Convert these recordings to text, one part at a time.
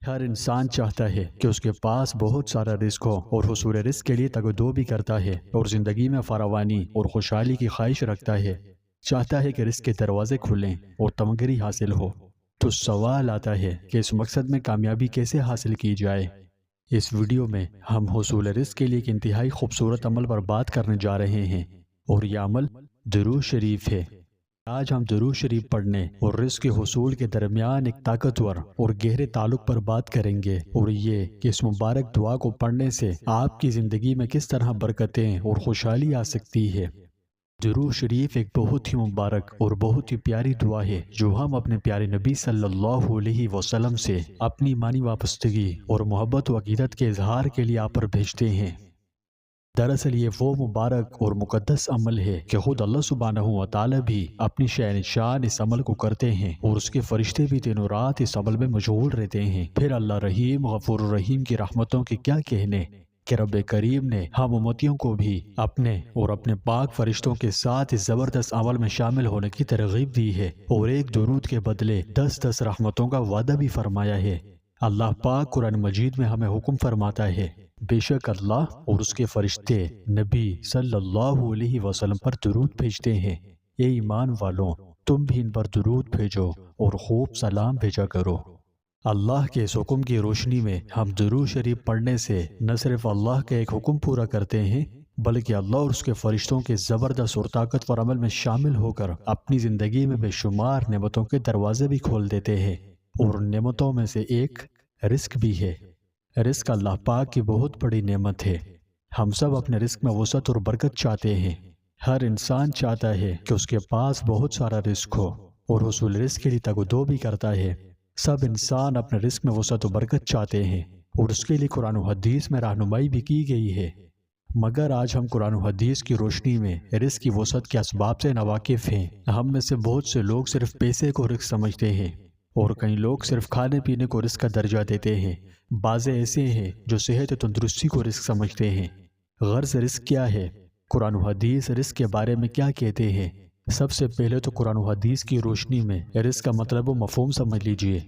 ہر انسان چاہتا ہے کہ اس کے پاس بہت سارا رزق ہو اور حصول رزق کے لیے تگدو بھی کرتا ہے اور زندگی میں فراوانی اور خوشحالی کی خواہش رکھتا ہے۔ چاہتا ہے کہ رزق کے دروازے کھلیں اور تمغری حاصل ہو۔ تو سوال آتا ہے کہ اس مقصد میں کامیابی کیسے حاصل کی جائے؟ اس ویڈیو میں ہم حصول رزق کے لیے ایک انتہائی خوبصورت عمل پر بات کرنے جا رہے ہیں، اور یہ عمل درود شریف ہے۔ آج ہم درود شریف پڑھنے اور رزق کے حصول کے درمیان ایک طاقتور اور گہرے تعلق پر بات کریں گے، اور یہ کہ اس مبارک دعا کو پڑھنے سے آپ کی زندگی میں کس طرح برکتیں اور خوشحالی آ سکتی ہے۔ درود شریف ایک بہت ہی مبارک اور بہت ہی پیاری دعا ہے جو ہم اپنے پیارے نبی صلی اللہ علیہ وسلم سے اپنی ایمانی وابستگی اور محبت و عقیدت کے اظہار کے لیے آپ پر بھیجتے ہیں۔ دراصل یہ وہ مبارک اور مقدس عمل ہے کہ خود اللہ سبحانہ و تعالی بھی اپنی شان شان اس عمل کو کرتے ہیں، اور اس کے فرشتے بھی دن و رات اس عمل میں مشغول رہتے ہیں۔ پھر اللہ رحیم غفور الرحیم کی رحمتوں کے کیا کہنے کہ رب کریم نے ہم امتیوں کو بھی اپنے اور اپنے پاک فرشتوں کے ساتھ اس زبردست عمل میں شامل ہونے کی ترغیب دی ہے، اور ایک درود کے بدلے 10 رحمتوں کا وعدہ بھی فرمایا ہے۔ اللہ پاک قرآن مجید میں ہمیں حکم فرماتا ہے، بے شک اللہ اور اس کے فرشتے نبی صلی اللہ علیہ وسلم پر درود بھیجتے ہیں۔ اے ایمان والوں، تم بھی ان پر درود بھیجو اور خوب سلام بھیجا کرو۔ اللہ کے اس حکم کی روشنی میں ہم درود شریف پڑھنے سے نہ صرف اللہ کا ایک حکم پورا کرتے ہیں، بلکہ اللہ اور اس کے فرشتوں کے زبردست اور طاقتور عمل میں شامل ہو کر اپنی زندگی میں بے شمار نعمتوں کے دروازے بھی کھول دیتے ہیں، اور ان نعمتوں میں سے ایک رزق بھی ہے۔ رزق اللہ پاک کی بہت بڑی نعمت ہے۔ ہم سب اپنے رزق میں وسعت اور برکت چاہتے ہیں۔ ہر انسان چاہتا ہے کہ اس کے پاس بہت سارا رزق ہو، اور حصول رزق کے لیے تگدو بھی کرتا ہے۔ سب انسان اپنے رزق میں وسعت و برکت چاہتے ہیں، اور اس کے لیے قرآن و حدیث میں رہنمائی بھی کی گئی ہے۔ مگر آج ہم قرآن و حدیث کی روشنی میں رزق کی وسعت کے اسباب سے ناواقف ہیں۔ ہم میں سے بہت سے لوگ صرف پیسے کو رزق سمجھتے ہیں، اور کئی لوگ صرف کھانے پینے کو رزق کا درجہ دیتے ہیں۔ بعض ایسے ہیں جو صحت و تندرستی کو رزق سمجھتے ہیں۔ غرض رزق کیا ہے؟ قرآن و حدیث رزق کے بارے میں کیا کہتے ہیں؟ سب سے پہلے تو قرآن و حدیث کی روشنی میں رزق کا مطلب و مفہوم سمجھ لیجئے۔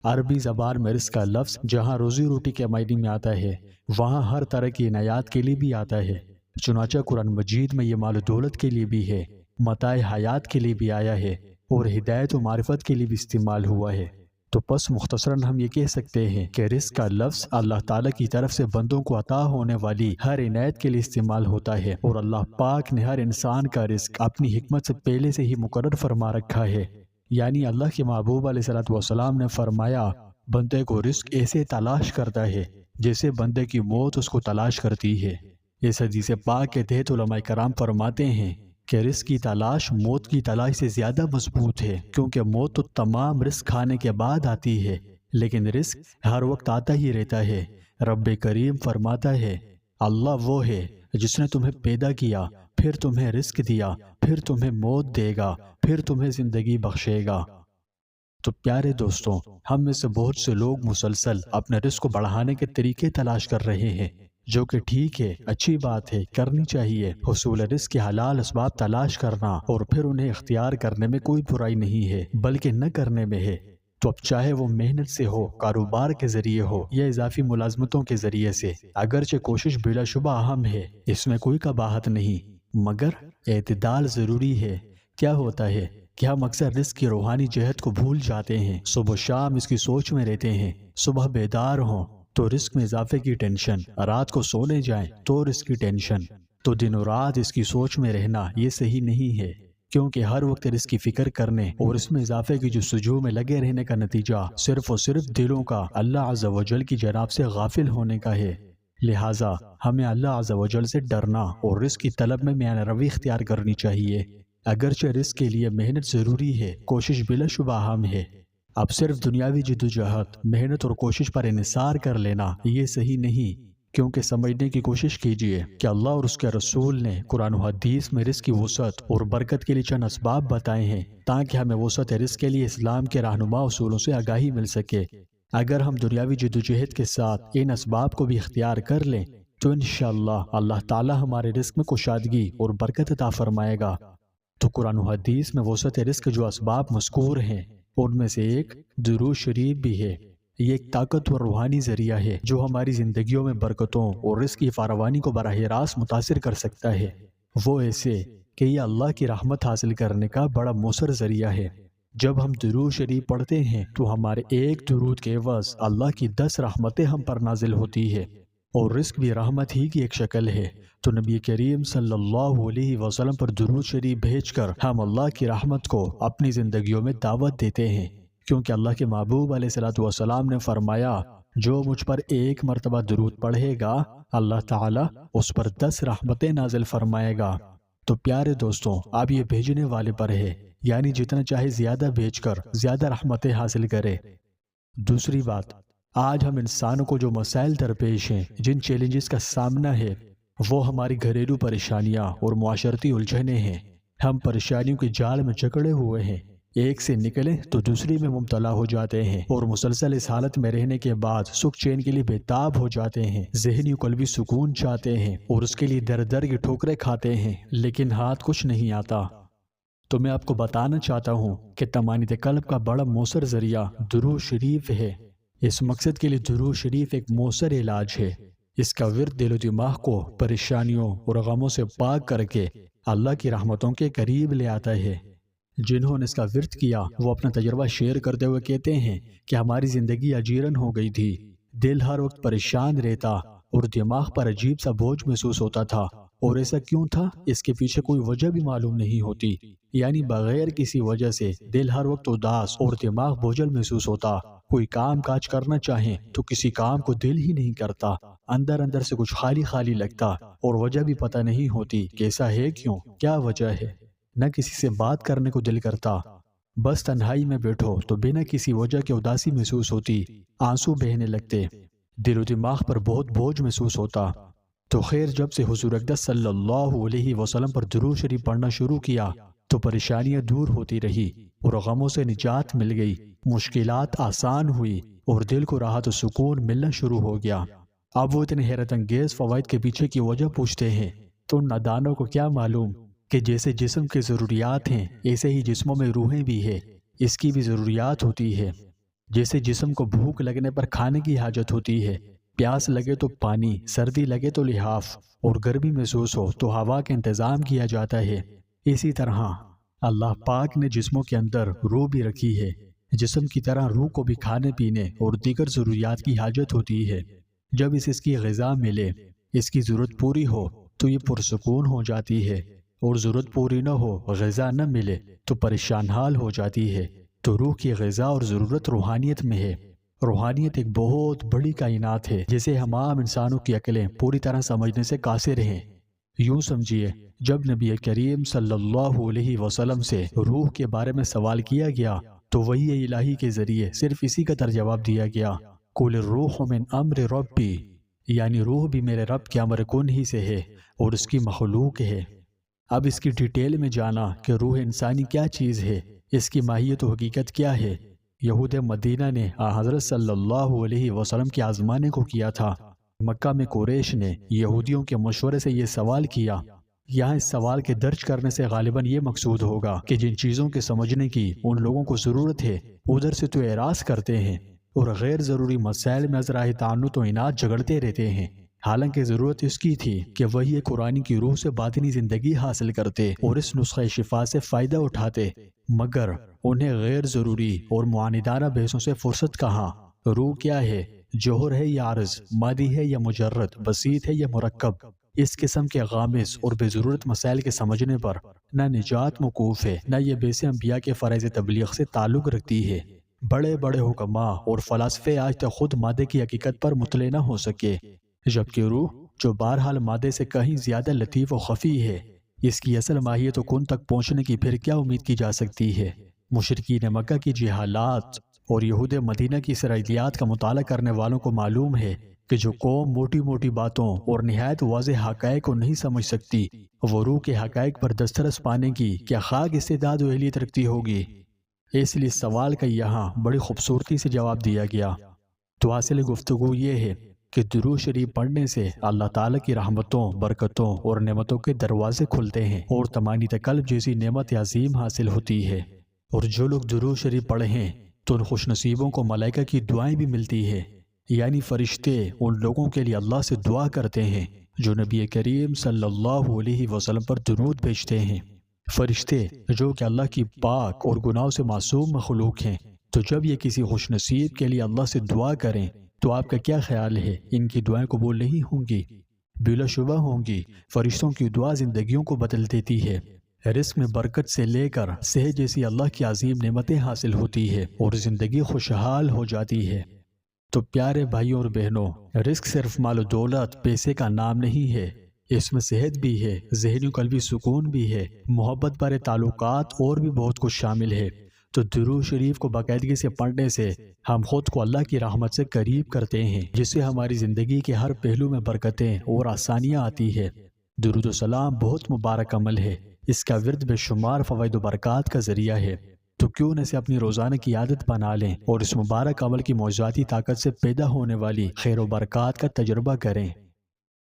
عربی زبان میں رزق کا لفظ جہاں روزی روٹی کے معنی میں آتا ہے، وہاں ہر طرح کی عنایات کے لیے بھی آتا ہے۔ چنانچہ قرآن مجید میں یہ مال و دولت کے لیے بھی ہے، متاع حیات کے لیے بھی آیا ہے، اور ہدایت و معرفت کے لیے بھی استعمال ہوا ہے۔ تو پس مختصراً ہم یہ کہہ سکتے ہیں کہ رزق کا لفظ اللہ تعالیٰ کی طرف سے بندوں کو عطا ہونے والی ہر عنایت کے لیے استعمال ہوتا ہے، اور اللہ پاک نے ہر انسان کا رزق اپنی حکمت سے پہلے سے ہی مقرر فرما رکھا ہے۔ یعنی اللہ کے محبوب علیہ السلام نے فرمایا، بندے کو رزق ایسے تلاش کرتا ہے جیسے بندے کی موت اس کو تلاش کرتی ہے۔ اس حدیث پاک کے تحت علماء کرام فرماتے ہیں کہ رزق کی تلاش موت کی تلاش سے زیادہ مضبوط ہے، کیونکہ موت تو تمام رزق کھانے کے بعد آتی ہے، لیکن رزق ہر وقت آتا ہی رہتا ہے۔ رب کریم فرماتا ہے، اللہ وہ ہے جس نے تمہیں پیدا کیا، پھر تمہیں رزق دیا، پھر تمہیں موت دے گا، پھر تمہیں زندگی بخشے گا۔ تو پیارے دوستوں، ہم میں سے بہت سے لوگ مسلسل اپنے رزق کو بڑھانے کے طریقے تلاش کر رہے ہیں، جو کہ ٹھیک ہے، اچھی بات ہے، کرنی چاہیے۔ حصول رزق کے حلال اسباب تلاش کرنا اور پھر انہیں اختیار کرنے میں کوئی برائی نہیں ہے، بلکہ نہ کرنے میں ہے۔ تو اب چاہے وہ محنت سے ہو، کاروبار کے ذریعے ہو، یا اضافی ملازمتوں کے ذریعے سے، اگرچہ کوشش بلا شبہ اہم ہے، اس میں کوئی قباحت نہیں، مگر اعتدال ضروری ہے۔ کیا ہوتا ہے کہ ہم اکثر رزق کی روحانی جہت کو بھول جاتے ہیں، صبح و شام اس کی سوچ میں رہتے ہیں۔ صبح بیدار ہوں تو رزق میں اضافے کی ٹینشن، رات کو سونے جائیں تو رزق کی ٹینشن، تو دن و رات اس کی سوچ میں رہنا یہ صحیح نہیں ہے، کیونکہ ہر وقت رزق کی فکر کرنے اور اس میں اضافے کی جستجو میں لگے رہنے کا نتیجہ صرف اور صرف دلوں کا اللہ عز و جل کی جناب سے غافل ہونے کا ہے۔ لہٰذا ہمیں اللہ عز و جل سے ڈرنا اور رزق کی طلب میں میانہ روی اختیار کرنی چاہیے۔ اگرچہ رزق کے لیے محنت ضروری ہے، کوشش بلا شبہ اہم ہے، اب صرف دنیاوی جدوجہد، محنت اور کوشش پر انحصار کر لینا یہ صحیح نہیں، کیونکہ سمجھنے کی کوشش کیجئے کہ اللہ اور اس کے رسول نے قرآن و حدیث میں رزق کی وسعت اور برکت کے لیے چند اسباب بتائے ہیں، تاکہ ہمیں وسعت رزق کے لیے اسلام کے رہنما اصولوں سے آگاہی مل سکے۔ اگر ہم دنیاوی جدوجہد کے ساتھ ان اسباب کو بھی اختیار کر لیں تو انشاءاللہ اللہ تعالی ہمارے رزق میں کشادگی اور برکت عطا فرمائے گا۔ تو قرآن و حدیث میں وسعت رزق جو اسباب مذکور ہیں، ان میں سے ایک درود شریف بھی ہے۔ یہ ایک طاقتور روحانی ذریعہ ہے جو ہماری زندگیوں میں برکتوں اور رزق کی فراوانی کو براہ راست متاثر کر سکتا ہے، وہ ایسے کہ یہ اللہ کی رحمت حاصل کرنے کا بڑا مؤثر ذریعہ ہے۔ جب ہم درود شریف پڑھتے ہیں تو ہمارے ایک درود کے عوض اللہ کی 10 رحمتیں ہم پر نازل ہوتی ہے، اور رزق بھی رحمت ہی کی ایک شکل ہے۔ تو نبی کریم صلی اللہ علیہ وسلم پر درود شریف بھیج کر ہم اللہ کی رحمت کو اپنی زندگیوں میں دعوت دیتے ہیں، کیونکہ اللہ کے محبوب علیہ الصلوۃ والسلام نے فرمایا، جو مجھ پر ایک مرتبہ درود پڑھے گا اللہ تعالیٰ اس پر 10 رحمتیں نازل فرمائے گا۔ تو پیارے دوستوں، اب یہ بھیجنے والے پر ہے، یعنی جتنا چاہے زیادہ بھیج کر زیادہ رحمتیں حاصل کرے۔ دوسری بات، آج ہم انسانوں کو جو مسائل درپیش ہیں، جن چیلنجز کا سامنا ہے، وہ ہماری گھریلو پریشانیاں اور معاشرتی الجھنیں ہیں۔ ہم پریشانیوں کے جال میں جکڑے ہوئے ہیں، ایک سے نکلیں تو دوسری میں مبتلا ہو جاتے ہیں، اور مسلسل اس حالت میں رہنے کے بعد سکھ چین کے لیے بےتاب ہو جاتے ہیں، ذہنی و قلبی سکون چاہتے ہیں اور اس کے لیے در در کی ٹھوکریں کھاتے ہیں، لیکن ہاتھ کچھ نہیں آتا۔ تو میں آپ کو بتانا چاہتا ہوں کہ طمانینت قلب کا بڑا مؤثر ذریعہ درود شریف ہے۔ اس مقصد کے لیے درود شریف ایک مؤثر علاج ہے۔ اس کا ورد دل و دماغ کو پریشانیوں اور غموں سے پاک کر کے اللہ کی رحمتوں کے قریب لے آتا ہے۔ جنہوں نے اس کا ورد کیا وہ اپنا تجربہ شیئر کرتے ہوئے کہتے ہیں کہ ہماری زندگی اجیرن ہو گئی تھی، دل ہر وقت پریشان رہتا اور دماغ پر عجیب سا بوجھ محسوس ہوتا تھا، اور ایسا کیوں تھا اس کے پیچھے کوئی وجہ بھی معلوم نہیں ہوتی، یعنی بغیر کسی وجہ سے دل ہر وقت اداس اور دماغ بوجھل محسوس ہوتا۔ کوئی کام کاج کرنا چاہیں تو کسی کام کو دل ہی نہیں کرتا، اندر اندر سے کچھ خالی خالی لگتا، اور وجہ بھی پتہ نہیں ہوتی کہ ایسا ہے کیوں، کیا وجہ ہے۔ نہ کسی سے بات کرنے کو دل کرتا، بس تنہائی میں بیٹھو تو بنا کسی وجہ کے اداسی محسوس ہوتی، آنسو بہنے لگتے، دل و دماغ پر بہت بوجھ محسوس ہوتا۔ تو خیر، جب سے حضور اقدس صلی اللہ علیہ وسلم پر درود شریف پڑھنا شروع کیا تو پریشانیاں دور ہوتی رہی اور غموں سے نجات مل گئی، مشکلات آسان ہوئی اور دل کو راحت و سکون ملنا شروع ہو گیا۔ اب وہ اتنے حیرت انگیز فوائد کے پیچھے کی وجہ پوچھتے ہیں تو ان نادانوں کو کیا معلوم کہ جیسے جسم کی ضروریات ہیں ایسے ہی جسموں میں روحیں بھی ہیں، اس کی بھی ضروریات ہوتی ہے۔ جیسے جسم کو بھوک لگنے پر کھانے کی حاجت ہوتی ہے، پیاس لگے تو پانی، سردی لگے تو لحاف، اور گرمی محسوس ہو تو ہوا کا انتظام کیا جاتا ہے، اسی طرح اللہ پاک نے جسموں کے اندر روح بھی رکھی ہے۔ جسم کی طرح روح کو بھی کھانے پینے اور دیگر ضروریات کی حاجت ہوتی ہے۔ جب اس کی غذا ملے، اس کی ضرورت پوری ہو تو یہ پرسکون ہو جاتی ہے، اور ضرورت پوری نہ ہو، غذا نہ ملے تو پریشان حال ہو جاتی ہے۔ تو روح کی غذا اور ضرورت روحانیت میں ہے۔ روحانیت ایک بہت بڑی کائنات ہے جسے ہم عام انسانوں کی عقلیں پوری طرح سمجھنے سے قاصر ہیں۔ یوں سمجھیے، جب نبی کریم صلی اللہ علیہ وسلم سے روح کے بارے میں سوال کیا گیا تو وحی الہی کے ذریعے صرف اسی کا جواب دیا گیا، قُلِ الرُّوحُ مِنْ أَمْرِ رَبِّي، یعنی روح بھی میرے رب کے امر کن ہی سے ہے اور اس کی مخلوق ہے۔ اب اس کی ڈیٹیل میں جانا کہ روح انسانی کیا چیز ہے، اس کی ماہیت و حقیقت کیا ہے۔ یہود مدینہ نے حضرت صلی اللہ علیہ وسلم کے آزمانے کو کیا تھا۔ مکہ میں قریش نے یہودیوں کے مشورے سے یہ سوال کیا۔ یہاں اس سوال کے درج کرنے سے غالباً یہ مقصود ہوگا کہ جن چیزوں کے سمجھنے کی ان لوگوں کو ضرورت ہے ادھر سے تو اعراض کرتے ہیں، اور غیر ضروری مسائل میں ازراہ تعنت و عناد جھگڑتے رہتے ہیں، حالانکہ ضرورت اس کی تھی کہ وہی قرآن کی روح سے باطنی زندگی حاصل کرتے اور اس نسخہ شفا سے فائدہ اٹھاتے، مگر انہیں غیر ضروری اور معاندانہ بحثوں سے فرصت کہاں۔ روح کیا ہے؟ جوہر ہے یا عرض، مادی ہے یا مجرد، بسیط ہے یا مرکب؟ اس قسم کے غامض اور بے ضرورت مسائل کے سمجھنے پر نہ نجات موقوف ہے، نہ یہ بیس انبیاء کے فرائض تبلیغ سے تعلق رکھتی ہے۔ بڑے بڑے حکماء اور فلاسفے آج تک خود مادے کی حقیقت پر مطلع نہ ہو سکے، جبکہ روح جو بہرحال مادے سے کہیں زیادہ لطیف و خفی ہے، اس کی اصل ماہیت و کن تک پہنچنے کی پھر کیا امید کی جا سکتی ہے؟ مشرکین مکہ کی جہالات اور یہود مدینہ کی اسرائیلیات کا مطالعہ کرنے والوں کو معلوم ہے کہ جو قوم موٹی موٹی باتوں اور نہایت واضح حقائق کو نہیں سمجھ سکتی، وہ روح کے حقائق پر دسترس پانے کی کیا خاک استعداد و اہلیت رکھتی ہوگی؟ اس لیے سوال کا یہاں بڑی خوبصورتی سے جواب دیا گیا۔ تو حاصل گفتگو یہ ہے کہ درود شریف پڑھنے سے اللہ تعالیٰ کی رحمتوں، برکتوں اور نعمتوں کے دروازے کھلتے ہیں اور طمانینت قلب جیسی نعمت عظیم حاصل ہوتی ہے۔ اور جو لوگ درود شریف پڑھیں تو ان خوش نصیبوں کو ملائکہ کی دعائیں بھی ملتی ہے، یعنی فرشتے ان لوگوں کے لیے اللہ سے دعا کرتے ہیں جو نبی کریم صلی اللہ علیہ وسلم پر درود بھیجتے ہیں۔ فرشتے جو کہ اللہ کی پاک اور گناہوں سے معصوم مخلوق ہیں، تو جب یہ کسی خوش نصیب کے لیے اللہ سے دعا کریں تو آپ کا کیا خیال ہے، ان کی دعائیں قبول نہیں ہوں گی؟ بلا شبہ ہوں گی۔ فرشتوں کی دعا زندگیوں کو بدل دیتی ہے، رزق میں برکت سے لے کر صحت جیسی اللہ کی عظیم نعمتیں حاصل ہوتی ہے اور زندگی خوشحال ہو جاتی ہے۔ تو پیارے بھائیوں اور بہنوں، رزق صرف مال و دولت، پیسے کا نام نہیں ہے، اس میں صحت بھی ہے، ذہنی و قلبی سکون بھی ہے، محبت بھرے تعلقات اور بھی بہت کچھ شامل ہے۔ تو درود شریف کو باقاعدگی سے پڑھنے سے ہم خود کو اللہ کی رحمت سے قریب کرتے ہیں، جس سے ہماری زندگی کے ہر پہلو میں برکتیں اور آسانیاں آتی ہے۔ درود و سلام بہت مبارک عمل ہے، اس کا ورد بے شمار فوائد و برکات کا ذریعہ ہے، تو کیوں نہ اسے اپنی روزانہ کی عادت بنا لیں اور اس مبارک عمل کی معجزاتی طاقت سے پیدا ہونے والی خیر و برکات کا تجربہ کریں۔